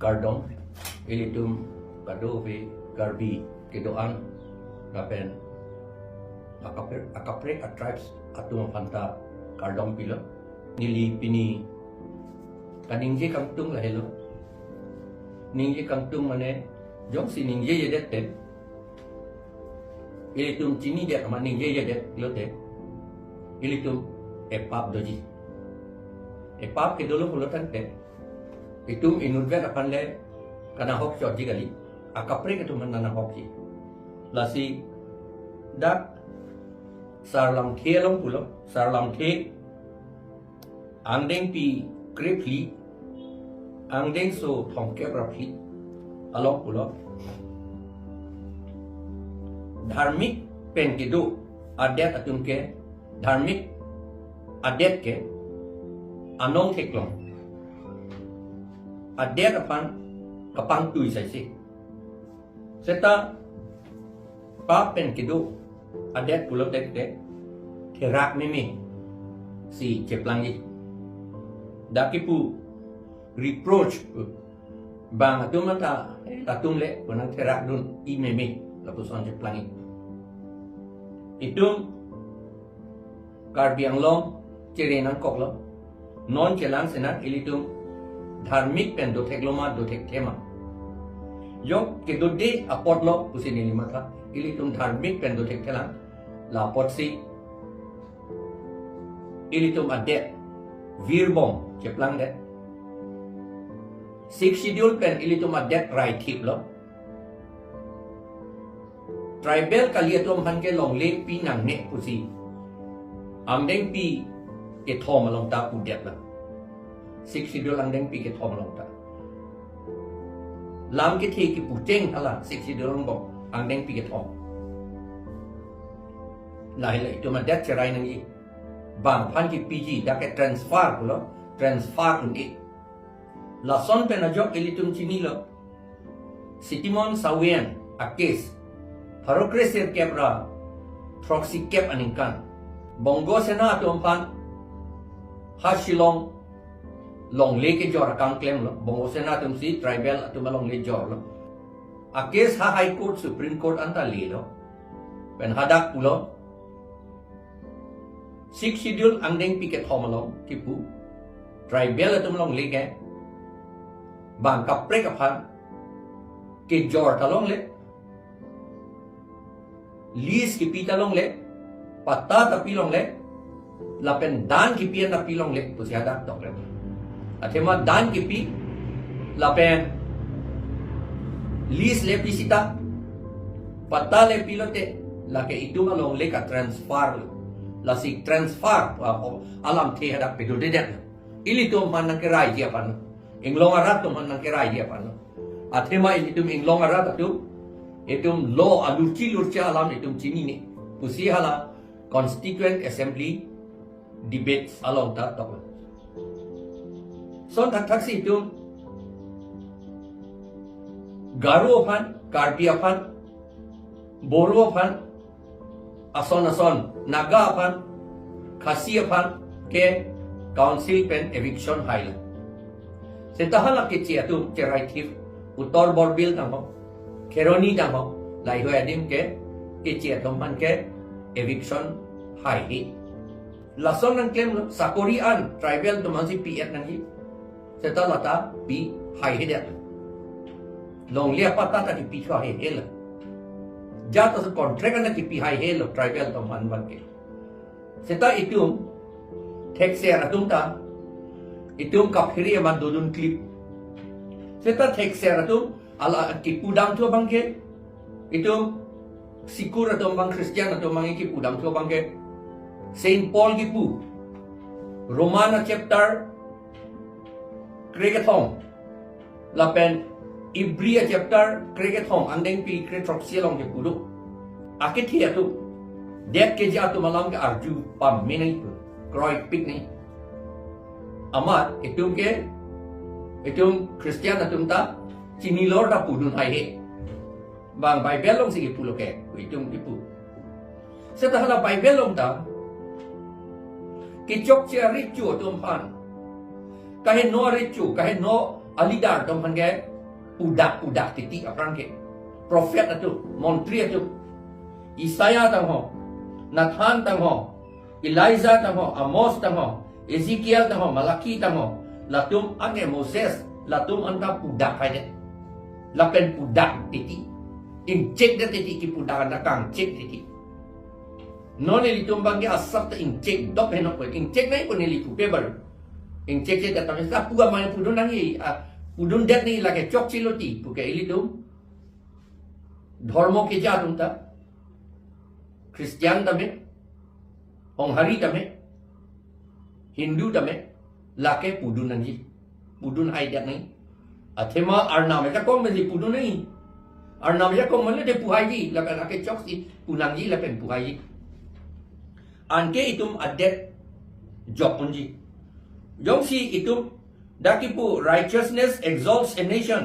kardom ilitum kadovi garbi kedoan rapen akapre tribes atum phanta kardom pilo nili pini kaningje kangtung lahelo ningje kangtung mane jong si ningje yedete ilitum chini dia kama ningje yedet lote ilitum epap doji epap ke dulu pulutan te itum inurve akan le kana hok chot jigali akapre ke tuman nana hoki lasi dak sarlam khelong pulo sarlam the angdeng pi krepli angdeng so thongke rapli alok pulo dharmik pen ke do adet atum ke dharmik adet ke anong theklong adet aphan kapang tui sai si seta pa pen ke do adet pulo tek te therak mimi si cheplangi dakipu reproach bang atumata tatumle kunang therak dun imeme lapusan cheplangi itum karbiang long cerenang koklo non chelang senak ilitum dharmik pen do thekloma do thek thema yok ke do de apotlo pusini lima tha ilitum dharmik pen do thek thelang la apotsi ilitum adet virbong cheplang de six schedule pen ilitum adet right thip lo tribal kaliatum han ke long le pi nang ne pusi amdeng pi ke thom along ta pu det la six schedule amdeng pi ke thom along ta lam ke the ki pu teng hala six schedule long bo amdeng pi ke thom lai lai to ma det cherai nang yi bang phan ki pg da ke transfer lo transfer ni la son pen a jok ilitum chini lo sitimon sawian a case Harokreser kepra proxy kep aningkan bongo sena tumpang hashilong long leke jor akang claim lo bongo sena tumsi tribal atumalong le jor lo a case ha high court supreme court anta le lo pen hadak pulo six schedule angdeng piket homalong kipu tribal atumalong leke bang kapre kaphan ke jor talong le lease की पीता लोंग ले पत्ता तपी लोंग ले लापेन दान की पिया तपी लोंग ले तो ज्यादा तोक ले अथेमा दान की पी लापेन लीज ले पी सीता पत्ता ले पी लोते लाके इतुमा लोंग ले का ट्रांसफर लासी ट्रांसफर alam थे हदा पे दो दे दे इली तो मन के राय दिया पन इंग्लोंग आरा तो मन के राय दिया पन अथेमा इली तुम इंग्लोंग आरा तो itum law aluci lurca alam itum cini ni pusi hala constituent assembly debates along ta tok son tak si itum garu aphan karbi aphan boru aphan ason naga aphan khasi aphan ke council pen eviction haila setahala ke chi atum cherai thif utor borbil tang Keroni damo lai ho adim ke chia thomhan ke eviction hai hi lason nang claim sakori an tribal to mansi pf nang hi seta lata pi hai hi de long lia pata ta ki pi chwa he hel ja to contract na ki pi hai hel tribal to man ban ke seta itum tek se atum ta itum ka phiri man dodun clip seta tek se atum ala ki pudam tu bangke itu sikur atau bang Kristian atau bang ki pudam tu bangke Saint Paul ki pu Romana chapter krekathong lapen Ibria chapter krekathong andeng pi kretroxialong ki pudu akit hiya tu det ke ja tu malam ke arju pam menai pu kroi pik ni amat itum Kristian atum ta Cini lor da pudun hai he bang Bible long sige pulo ke itum ipu setahala Bible long ta ki chok che richu tum pan kahe no richu kahe no alidar tom hange udak titi apran ke prophet atu montri atu Isaiah tang ho Nathan tang ho Elijah tang ho Amos tang ho Ezekiel tang ho Malaki tang ho latum ange Moses latum anta udak hai de lapen udak titi injek de titi ki udak anda kang cek titi non eli tumbang ge asap ta injek dok henok ko injek nai pun eli ku paper injek je datang sa puga mai pudun nangi pudun det ni lage chok chiloti puke eli tum ধর্ম কে যা তুমতা খ্রিস্টান তমে অংহারি তমে হিন্দু তমে লাকে পুডুন nangi pudun ai dat nai athema arnam ja kom me pudun nai arnam ja kom mane de puhai ji la ka ke chok si punang ji la pen puhai ji anke itum adet jokun ji yong si itum dakipu righteousness exalts a nation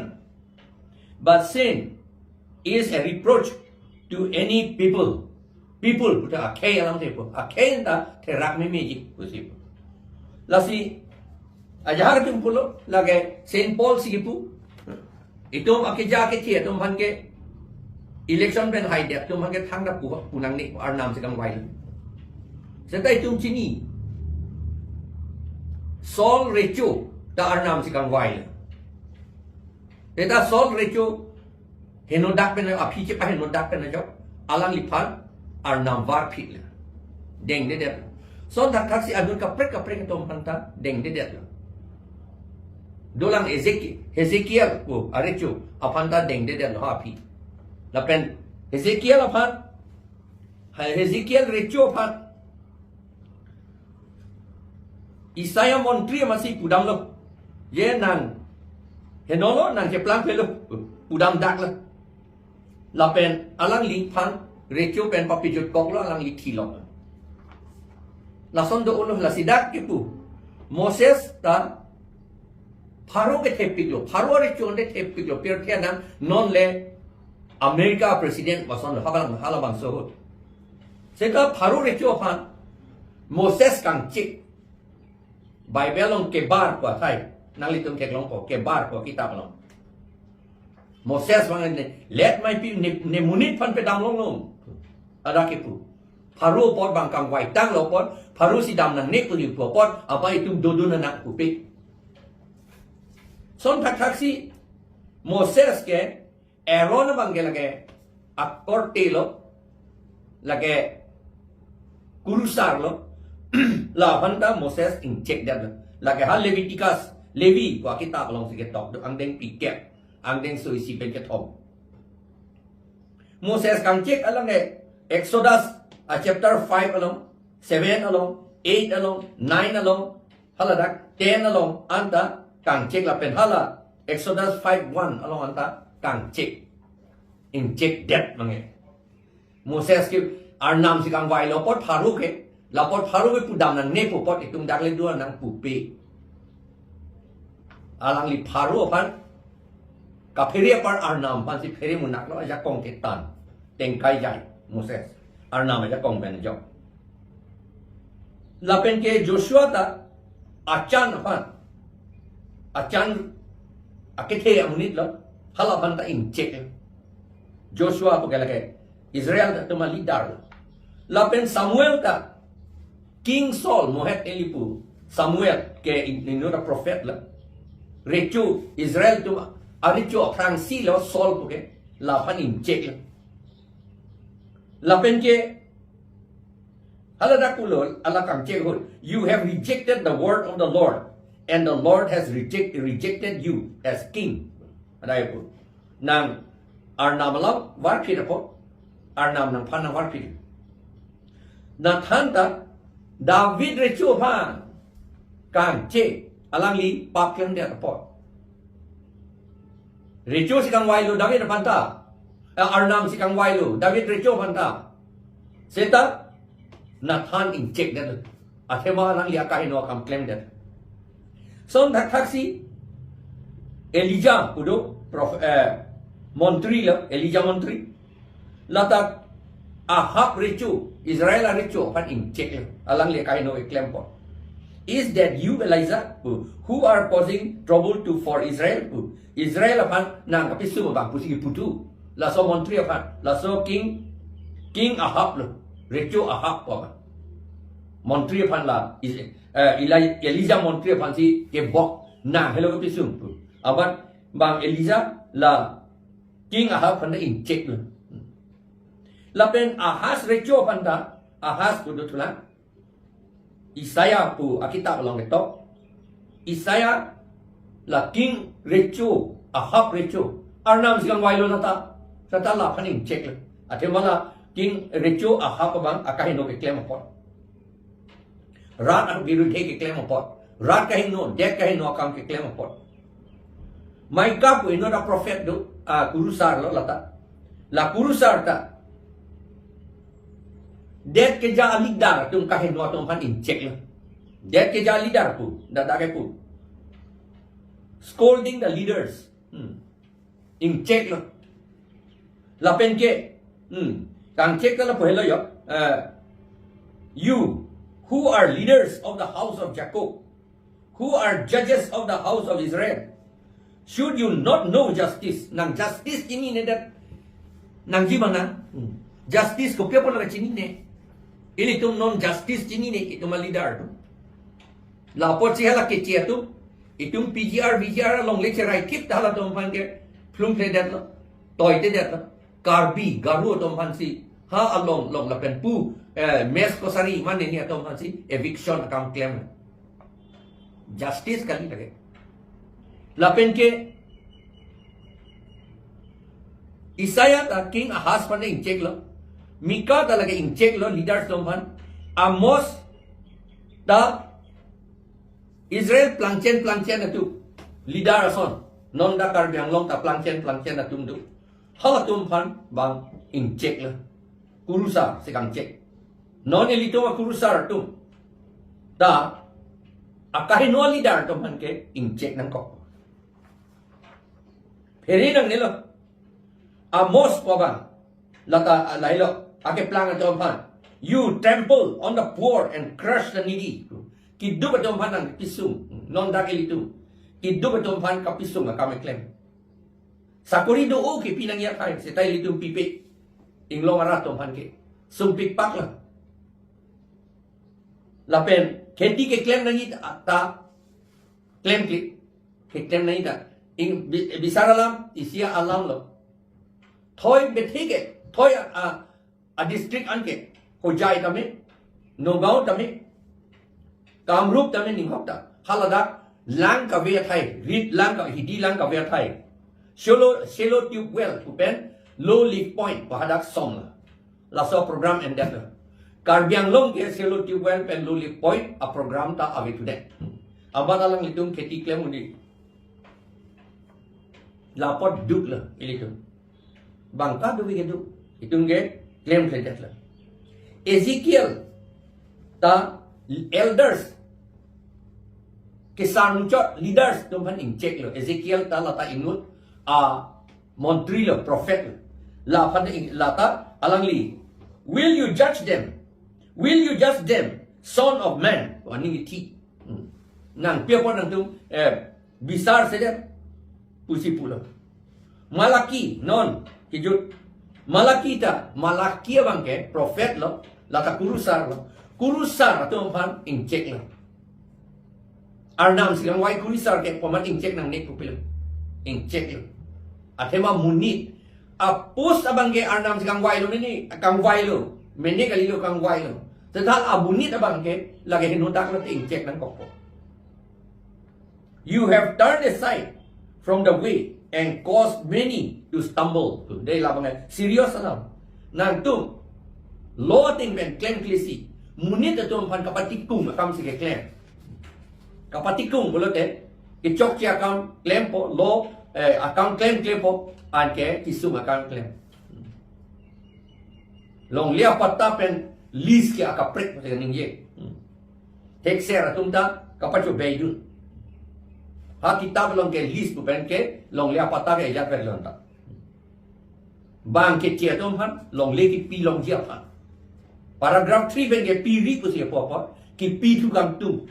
but sin is a reproach to any people puta akhay alam tepo akhay ta therak me meji usip lasi ajar tum pulo lage Saint Paul sigipu itum akija ke thia tum hange election ben haide tum hange thangda pu punang ni arnam sekang wai setai tum chini Saul recho ta arnam sekang wai eta Saul recho henodak pen api che pa henodak pen jo alang lipan arnam war phit deng de det son dak thak si adun ka prek tom hanta deng de det dolang Ezekiel ko arecho apanta deng de det ha api la pen Ezekiel apan Ezekiel recho apan Isaiah montri masih pudam lo ye nang henolo nang ke plan pelo pudam dak la la pen alang li pan recho pen papi jot koklo alang li thilo la son do ulo la sidak ke pu Moses ta pharo ke thepiklo pharo recho onde thepiklo per thia nan non le America president wason halabang so seka pharo recho pan Moses kang chik Bible long ke bar ko thai nang li tum ke long ko ke bar ko kitab long Moses wangan let my people ne munit pan pe dam long long ada ke pu Pharo pot bang kang wai tang lo pot Pharo si dam nang nek tu ni pot apa itu dodun nak ku pe son thak si Moses ke Aaron bang ke lage akor te lo lage kurusar lo la banda Moses in check that lage hal Leviticus Levi ko kitab long si ke tok ang deng pi ke ang deng sui si pen ke thom Moses kang check alang Exodus chapter 5 along 7 along 8 along 9 along haladak 10 along anta kang check la pen hala Exodus 5:1 along anta kang check in check that mange Moses ke Arnam si kang wai lo pot Pharo ke la pot Pharo ke pudam nan ne pot itum dak le dua nang pupe alang li Pharo pan ka pheri par Arnam pan si pheri munak lo ja kong ke tan teng kai jai Moses Arnam ja kong ben jo la pen ke Joshua ta achan pan achan akithe amunit lo hala pan ta in check Joshua ko kala ke Israel ta tuma leader la pen Samuel ta King Saul mohet elipu Samuel ke inu da prophet la rechu Israel tu arichu Fransi lo Saul ko ke la pan in check la pen ke hala da kulo ala kam check hol you have rejected the word of the Lord and the Lord has rejected you as king adai ko nang Arnam lam war phit po Arnam nang phan war phit na thanta David rechu pha kang che alang li pap keng de po rechu sikang wai lo David panta Arnam sikang wai lo David rechu panta seta Nathan in check that athema alang li akai no kam claim that son thaksi Elijah udo Montri lo Elijah Montri lata ahap rechu Israel rechu pan in check alang li kai no claim po is that you Elijah who are causing trouble to for Israel Israel aphan nang kapisu bang pusi putu la so montri aphan la so king Ahab lo recho Ahab pa montri aphan la Elijah montri aphan si ke bok na hello kapisu aban bang Elijah la king Ahab phan in check lo la pen I.A.S recho aphan da I.A.S tu tulan Isaiah pu akita along the top. Isaiah la king recho Ahab recho Arnam sigang wailo nata sata la paning check le ate mala king recho Ahab bang akahin no ke claim upon rat ak birudhe ke claim upon rat kahin no dek kahin no akam ke claim upon Micah pu ino da prophet do kurusar lo lata la kurusar ta Dead ke ja leader tum kahin no tum pan in check la. Dead ke ja leader pu da ke pu. Scolding the leaders. In check la. La pen ke. Kang check la pu hello yo. You who are leaders of the house of Jacob, who are judges of the house of Israel, should you not know justice? Nang justice ini ne dat nang gimana? Justice ko pia pun la chini ne. Ili tum non justice chini ne itu malidar tu. La apotsi hala ke chia tu. Itum VGR long le cherai kip hala tum pan ke plum te dat lo. Toy te dat lo. Karbi garu tum pan si ha along long la pen pu mes ko sari mane ni tum pan si eviction account claim. Justice kali lage. La pen ke Isaiah ta king I.A.S pan in check lo. Mika talaga in check lo leaders domhan Amos da Israel plangchen atu leader ason non da kar biang long ta plangchen atum du hala tum phan bang in check lo kurusa sekang check non elito ma kurusa tum da akahin no leader domhan ke in check nang ko pheri nang nilo Amos pabang lata lailo ake plang atom pan you trample on the poor and crush the needy kidu atom pan ang pisum non dakilitu kidu atom pan kapisum akame claim sakuri do o ki pinang ya kai setai litu pipi inglong aratom pan ke sumpik pak la lapen kenti ke claim nangi ta claim ke claim nangi ta in bisaralam isia alam lo thoi bethike thoi a district anke hojai tame nogao tame kamrup tame ninghokta halada lang ka ve thai rit lang ka hidi lang ka ve thai selo tube well upen low leaf point pahadak song la so program and that karbiang long ke selo tube well pen low leaf point a program ta ave to that abana lang litung kheti claim uni lapot duk la ilitung bangka du ke du itung ge claim credit la Ezekiel ta elders kisan chot leaders tum pan in check lo Ezekiel ta la ta inut a montri lo prophet la pan la ta alangli will you judge them son of man wani ti nang pia pon nang tu bisar saja pusi pulo Malaki non hijut Malaki abang ke prophet lo lata kurusar tu pan in check lo Arnam silang wai kurusar ke paman in check nang nek pupilo in check lo atema munit apus abang ke Arnam silang wai lo ni kang wai lo mene kali lo kang wai lo tetapi abunit abang ke lagi hinutak lo in check nang kokpo you have turned aside from the way and caused many to stumble. They labang serious alam. Nang tum law ting ben claim klisi. Munit atum pan kapatikung akam sige claim. Kapatikung bolote kicok si akam claim po law account claim po anke kisum account claim. Long lia patta pen lease ki akaprek pa ningye. Take share atum ta kapacho beidun. Ha kitab long ke list tu pen ke long lia pata ke ya per lonta bang ke chia tom han long le ki pi long jia han paragraph 3 pen ke pi ri pu sia po ki pi tu kam tu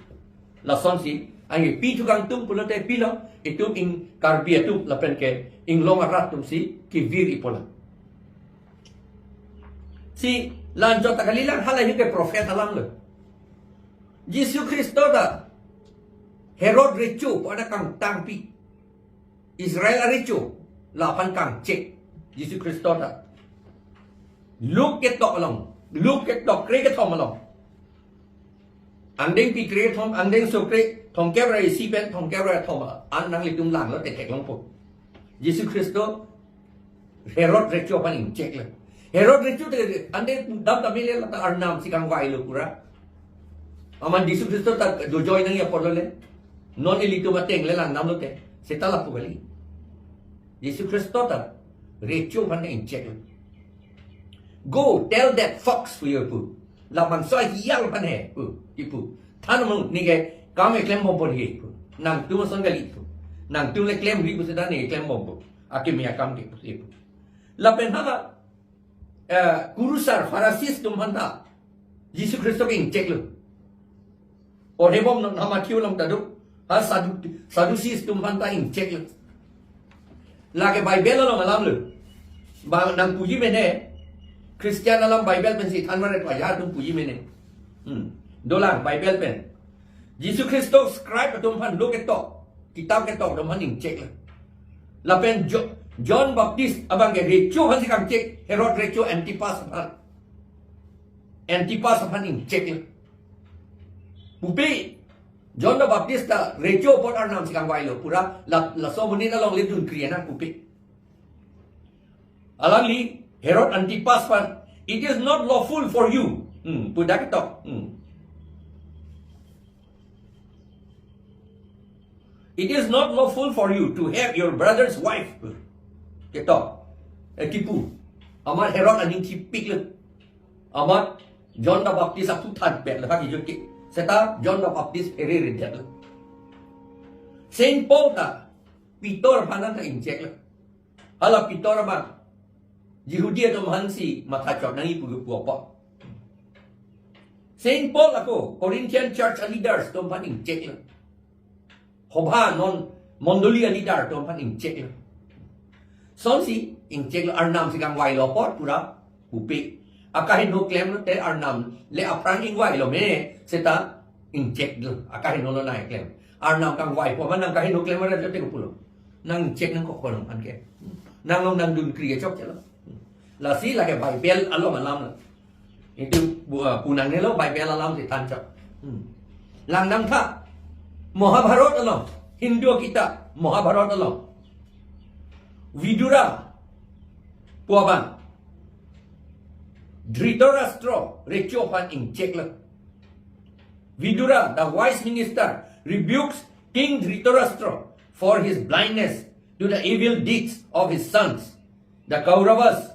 la son si ai pi tu kang tum pula te pi lo itum ing karbia tu la pen ke ing long arat tum si ki viri pola si lan jot takalilang halay ke prophet alam lo Yesus Kristo da Herod recu pada kang tangpi Israel recu lapan kang cek Yesus Kristo da look at tok along look at tok kre ke thom along andeng pi kre thom andeng so kre thom ke ra si pen thom ke ra thom an nang li tum lang lo te tek long po Yesus Kristo Herod recu pan ing cek le Herod recu te andeng dam tamile la Arnam si kang wai lo pura aman Yesus Kristo ta do join nang ya podole non ilito mateng le lang nam lo te setala pu kali Yesus Kristo ta recu pan ing cek le go tell that fox for your pu la man so hial pan he pu ipu than mong ni ke kam e klem bom pon he pu nang tu son gali pu nang tu le klem ri pu se da ni klem bom pu akim ya kam ke pu la pen ha kurusar farasis tum handa Yesus Kristo ke cek lo ore bom na ma kiu lam ta du ha sadusis tum handa ing cek lo la ke bible lo malam lo ba nang puji mene Christian dalam Bible pen si than mare paya tum puji mene dolang Bible pen Yesus Kristo scribe tum han look at talk kitab ke talk tum han ing cek la pen John Baptist abang ke recu han si kang cek Herod recu Antipas han ing cek pupi John the Baptist ta recu pot Arnam si kang wai lo pura la so muni na long lidun kriana pupi alang li Herod Antipas pan, it is not lawful for you. Pudak ito. It is not lawful for you to have your brother's wife. Ito. Kipu. Amat Herod aning kipik le. Amat John the Baptist aku tan pet le pagi jukik. Seta John the Baptist ere redet le. Saint Paul ta Peter panan ta injek le. Hala Peter ba Yehudi atau mahansi mata cok nangi pugu puapa. Saint Paul ako Corinthian Church leaders tom paning cek le. Hobha non Mondoli leader tom paning cek le. Sonsi ing cek le Arnam si kang wai lo pot pura upi. Akahin no claim lo te Arnam le apran ing wai lo me seta ing cek le. Akahin no lo nai claim. Arnam kang wai po man nang kahin no claim ra te ko pulo. Nang cek nang ko kolong pan ke. Nang long nang dun kriya chok chalo. La si la ke Bible alo malam la itu punang ne lo Bible alam si tan chok lang nang tha Mahabharata alo Hindu kita Mahabharata alo Vidura puaban Dhritarashtra rechopan ing cek la Vidura the wise minister rebukes King Dhritarashtra for his blindness to the evil deeds of his sons the Kauravas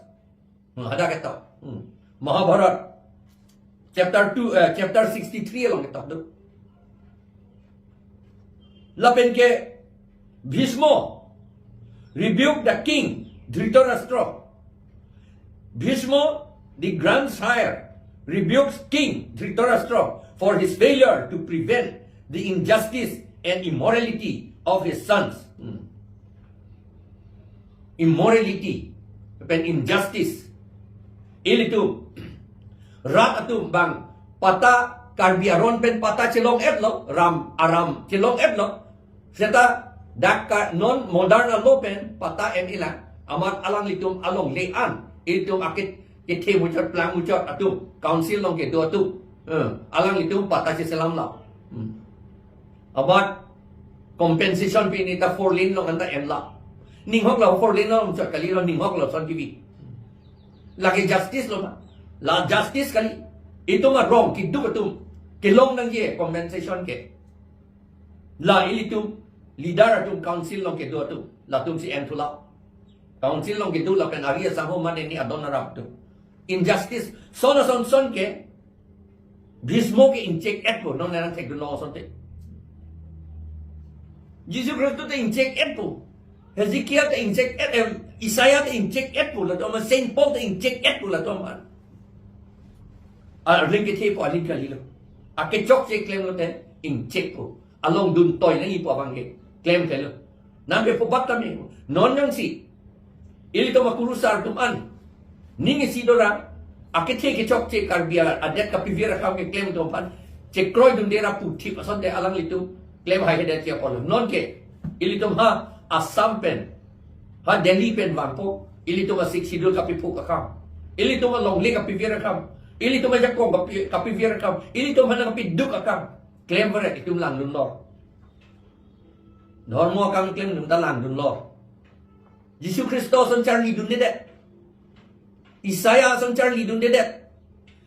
ada kata Mahabharata chapter 63 along kata tu lapen ke Bhishma rebuke the king Dhritarashtra. Bhishma the grandsire rebukes King Dhritarashtra for his failure to prevent the injustice and immorality of his sons. Immorality and injustice ilitu rat atu bang pata karbiaron pen pata celong et lo aram celong et lo serta dak non modern lo pen pata en ila amat alang litum along lean ilitum akit ite mucot plang mucot atu council long ke do atu alang litum pata selam la amat compensation pinita for lin long anta en la ning hok la for lin long mucot kali lo ning hok lo son kibi lagi justice lo la justice kali itu mah wrong kidu ketum kilong nang ye compensation ke la ilitum leader atum council long ke do tu la tum si entula council long ke do la pen aria saho man ni adon rap tu injustice son ke Bhishmo ke incheck et po non nang tek do no son te Jesus Christ te incheck et po Hezekiah te incheck et Isaiah te incheck et po la to ma Saint Paul te incheck et po la to ma ring ke te po alin kali lo ake chok che claim lo te incheck po along dun toy nang ipo abang ke claim kelo nambe pobat kami non yang si ili to makurusar tuman ningi sidora akete ke chok che karbia adet ka pivira kam ke claim to pan che kroy dun dera puthi pason de alang litu claim hai de che polo non ke ili to ha Assam pen ha Delhi pen wangpo ili to ma sik sidul ka pipu ka kam ili to ma longli ka pivira kam ili to ma jakong ka pivira kam ili to ma na piduk ka kam claim vere itu lang dun lor Dharma kang claim dun lang dun lor Yesus Kristus on charli dun de Isaiah on charli dun de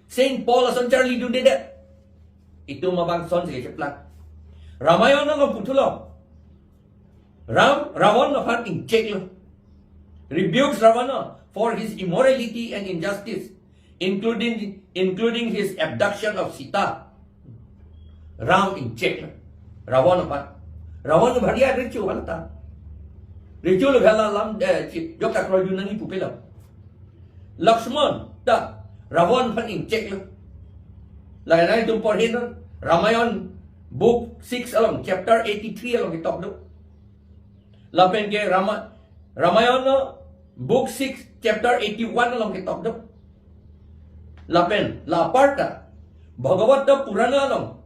Saint Paul on charli dun de itu mabang son sige cheplat Ramayana no putulo Ravana fan in check rebukes Ravana for his immorality and injustice, including his abduction of Sita. Ram in check Ravana fan. Ravana bhariya richu balta. Richu bhala lam jokta kroju nangi pupila. Lakshman ta Ravana fan in check Lainai tum porhin Ramayana book 6 along chapter 83 along we talk do. Lapen ke Ramayana book 6 chapter 81 along ke talk do. Lapen la parta Bhagavata Purana along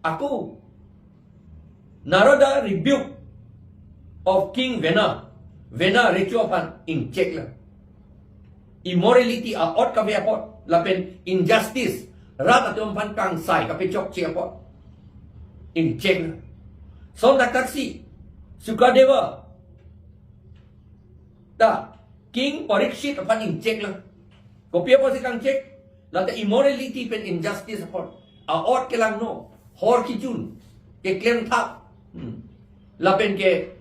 aku Narada rebuke of King Vena Rechopan in check immorality a ot ka apot lapen injustice rat atom pan kang sai ka pechok che apot in check so taksi Sukadeva ta King Parikshit apan in check kopi apa si kang check lata immorality pen injustice apot a ot ke lang no hor kichun ke claim thap lapen ke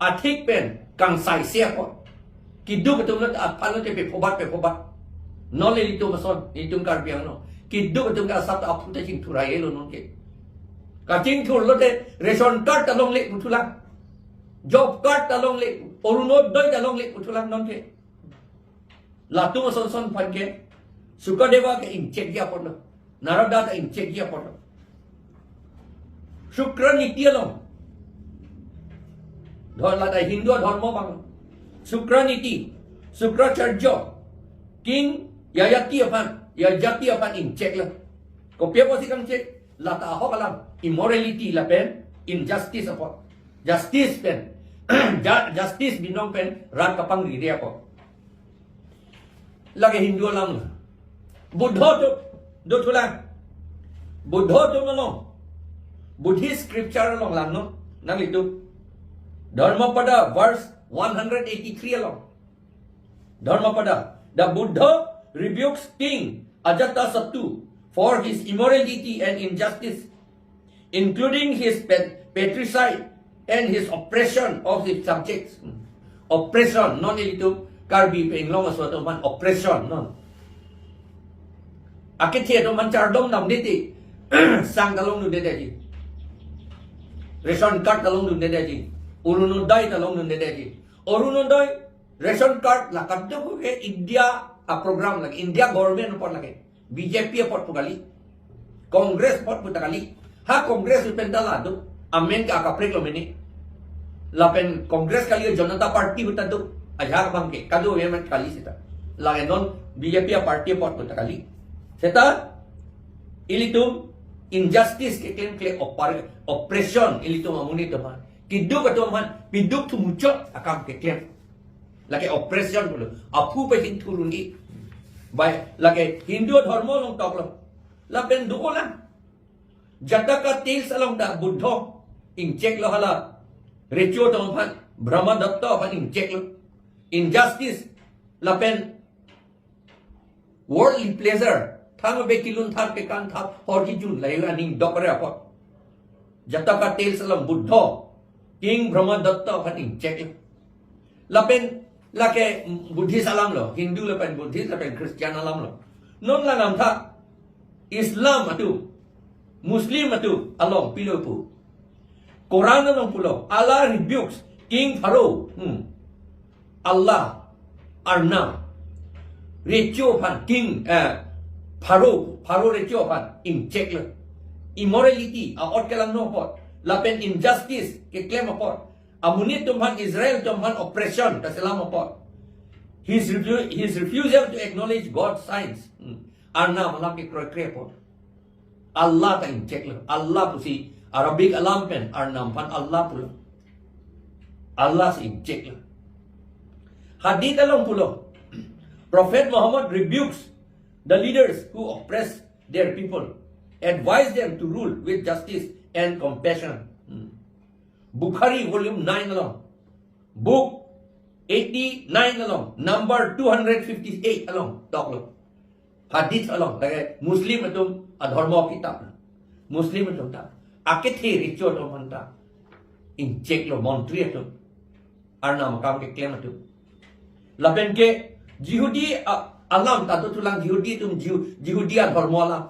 athik pen kang sai se apot kidu betul lat apalo te pe pobat nole itu mason itu kar biang no kidu betul ka sat apute ching thurai lo non ke Kacing thul lo de ration card talong le putulang job card talong le orunod doi talong le putulang non ke latu son pan ke Sukadeva ke in check dia pon Narada ka in check dia pon Shukra niti along dharma da Hindu dharma bang Shukra niti Shukra charjo King Yajati aphan in check la kopya po si kang check lata ho kalam immorality la pen injustice apot justice pen justice binong pen ran kapang ri ko lagi Hindu lang Buddha do tulang Buddha do no Buddhist scripture long lang no nang itu Dharmapada verse 183 along Dharmapada the Buddha rebukes King Ajatasattu for his immorality and injustice, including his patricide and his oppression of his subjects. Oppression, non itu karbi penglong aswatu man oppression, non. Akit to man chardom nam diti sang talong nu dedaji. Ration card talong nu dedaji. Urunodai talong nu dedaji. Urunodai ration card la kaddo ko ke India a program lagi India government upon lagi. BJP pot pugali Congress pot putakali ha Congress pendalado amen ka akaprek lo meni lapen Congress kali Janata Party butado ajak bangke kado yemen kali sita lagen non BJP party pot putakali seta ilitum injustice ke claim oppression ilitum amuni to man kiduk to man piduk tu mucho akam ke claim lagi oppression bulu apu pe hin turuni Baik, lagi Hindu dharma long talk lo. Lapen duko lang. Jataka tils along da Buddha in check lo hala. Recho to pan Brahma datta pan in check lo. Injustice lapen worldly pleasure. Thang be kilun thang pe kan thang hor ki jun lai aning dokre apot. Jataka tils along Buddha King Brahma datta pan in check lo. Lapen lake Buddhist alam lo, Hindu lapen Buddhist lapen Christian alam lo. Non la nam tha Islam atu, Muslim atu along pilo pu. Quran along pulo. Allah rebukes King Pharaoh. Allah Arnam. Recho pan King Pharaoh recho pan in check lo. immorality ot kelang no pot lapen injustice ke claim pot amunit tumhan Israel tumhan oppression ta selam pot his refusal to acknowledge God's signs Arnam alam ke kroy pot Allah ta inject la Allah pusi Arabic alam pen Arnam pan Allah pula Allah si inject la hadith along pulo Prophet Muhammad rebukes the leaders who oppress their people, advise them to rule with justice and compassion. Bukhari volume 9 along, book 89 along, number 258 along, talk hadith along, like Muslim atum adharma kitab, Muslim atum ta, akethe richo atum manta, in check lo montri atum, Arnam kam ke claim atum, lapen ke Yehudi alam tato tulang Yehudi tum Yehudi adharma alam,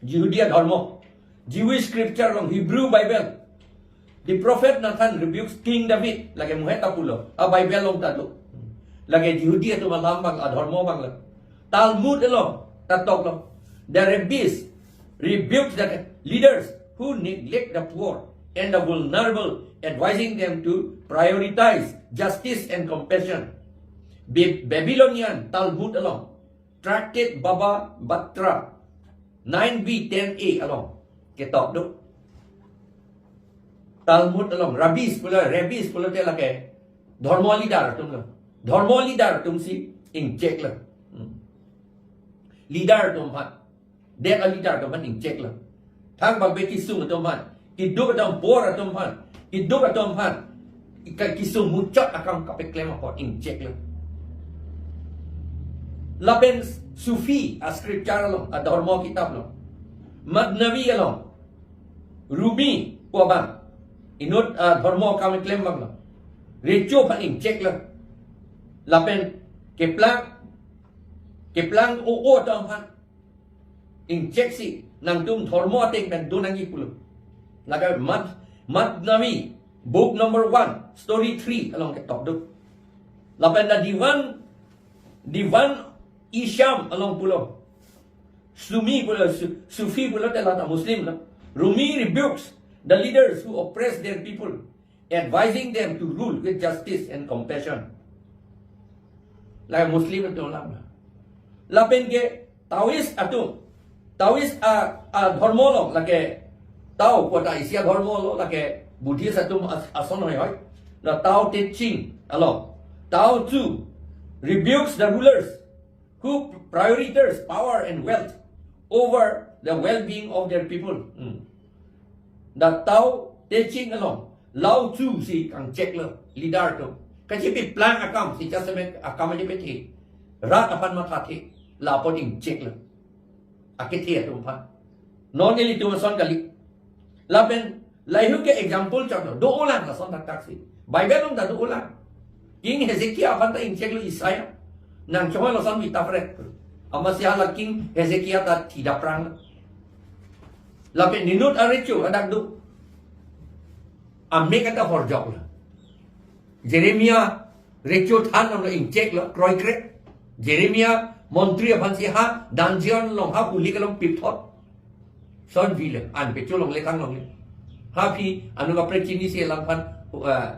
Yehudi adharma, Jewish scripture long Hebrew Bible. The prophet Nathan rebukes King David lagi muheta pulo a Bible long tato lagi Yehudi atum alam bang adharma bang la Talmud along tatok long the rabbis rebukes the leaders who neglect the poor and the vulnerable, advising them to prioritize justice and compassion. Babylonian Talmud along Tractate Baba Batra 9b 10a along kitab do Talmud along rabbis pula te lagi dharma leader tum si inject la leader tum han dek a leader tum han inject la thang bang be kisung tum han iduk tum bor tum han iduk tum han kisung mucot akam kape claim apa inject la lapen Sufi a scripture along a dharma kitab long Madnavi along Rumi wabang inut dharma kami claim bang long recho pan inject la lapen keplang o tam han inject si nang tum dharma ting pen dunangi pulu laga Madnavi book number 1 story 3 along ke top do lapen da divan Isham along pulau Sufi pulau telata Muslim lah. Rumi rebukes the leaders who oppress their people, advising them to rule with justice and compassion. Like Muslim itu lah. Lapen ke Taoist dharma lo lagi Tao kota Asia dharma lo lagi Buddhist itu ason hoy. La Tao Te Ching along Tao too rebukes the rulers who prioritize power and wealth over the well-being of their people. The Tao teaching along, Lao Tzu si kang check lo, leader to. Kasi pi plan akam si jasame akam aja beti. Rat apan makati, lapot ing check lo. Akiti atum pa. Non ili tu mason kali. Lapen layu ke example chakno, do ulang la son tak taksi. Bible nung da do ulang. King Hezekiah apan ta ing check lo Isaiah. Nang cuma lo san kita frek, amasya la King Hezekiah ta tidak perang. Lapen ninut arecho adak du, amek kata horjok la. Jeremia recho than lo injek lo kroy krek. Jeremia montri apan siha dungeon long ha puli kalong pipthot. Son vile an pecho long lekang long le. Ha pi anu ka prekini si lang pan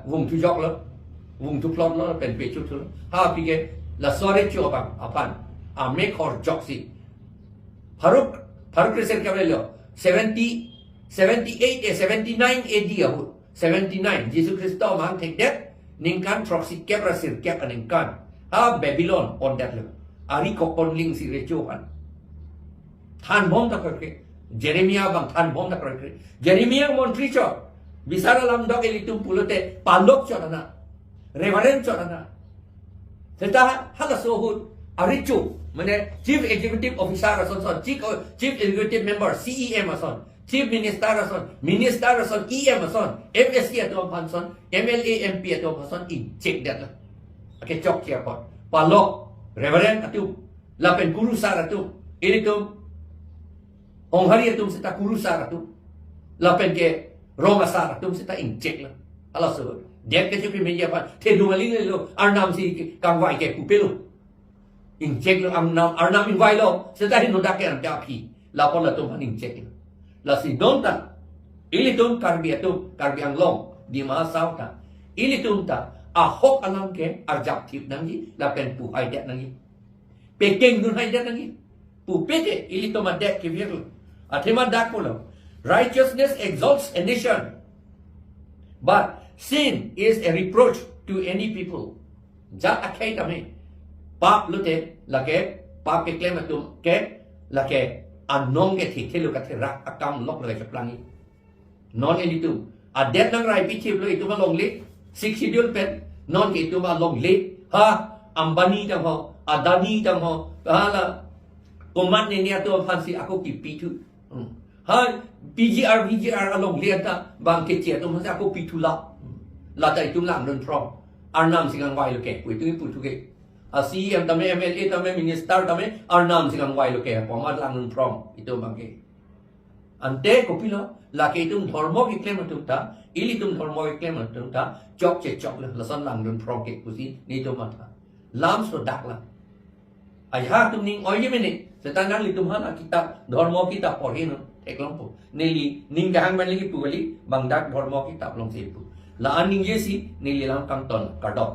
wong tu jok lo, wong tu plot lo pen pecho tu. Ha pi ke la sore cho bang apan make or joxi Faruk Rasul kya belo 78 79 AD ahu 79 Jesus Christo mang take that ningkan proxy kya Rasul kya ningkan Babylon on that level ari kokon ling si recho han than bom ta ke Jeremia bang than bom ta ke Jeremia montri cho bisara lam dok elitum pulote palok cho na reverend cho na Tetapi hal sohut aricu, mana chief executive officer ason, chief executive member CEM ason, chief minister ason, EM ason, FSC atau ason, MLA MP atau ason, check that lah. Okay, cok siapa? Palok, reverend atau, lapen kurusar atau, ini tu, onghari atau kita kurusar atau, lapen ke romasar atau kita check lah. Hal sohut. Dia kecil media apa? Tedumali lo Arnam si kangwai ke kupelo. Injek lo Arnam invite lo. Setelah itu dah kena tapi lapor lah tu man injek. la si donta ilitum karbi anglong di mahasau ta ilitum ta ahok alam ke arjap tip nangi la pen pu hai det nangi pekeng nun hai det nangi pu pete ilitum adet ke vir athema dak polo righteousness exalts a nation but sin is a reproach to any people jat akai tame pap lute lake pap ke claim atum ke lake anong ke thi thelu ka thera akam lok le kaplangi non elitu adet nang rai pi chip lo itu ma long le six schedule pen non ke itu ma long le ha ambani jang ho adani jang ho hala komat ni nia tu fancy aku ki pitu ha VGR along le ta bang ke che tu ma aku pitu la ta itu lang non from Arnam singang wai lo ke ku itu putu ke CM tame MLA tame minister tame Arnam singang wai lo ke poma lang non from itu bang ke ante kopilo la ke tum dharmo ki claim tu ta ili tum dharmo ki claim tu ta chok che chok la san lang non from ke kusi ni to ma ta lam so dak la ayha tum ning oi ye ne setanang li tum ha kita dharmo kita pori no eklong po nili ning gahang man lagi pu bali bang dak dharmo kita long se pu la aning ye si nili lam kang ton kadok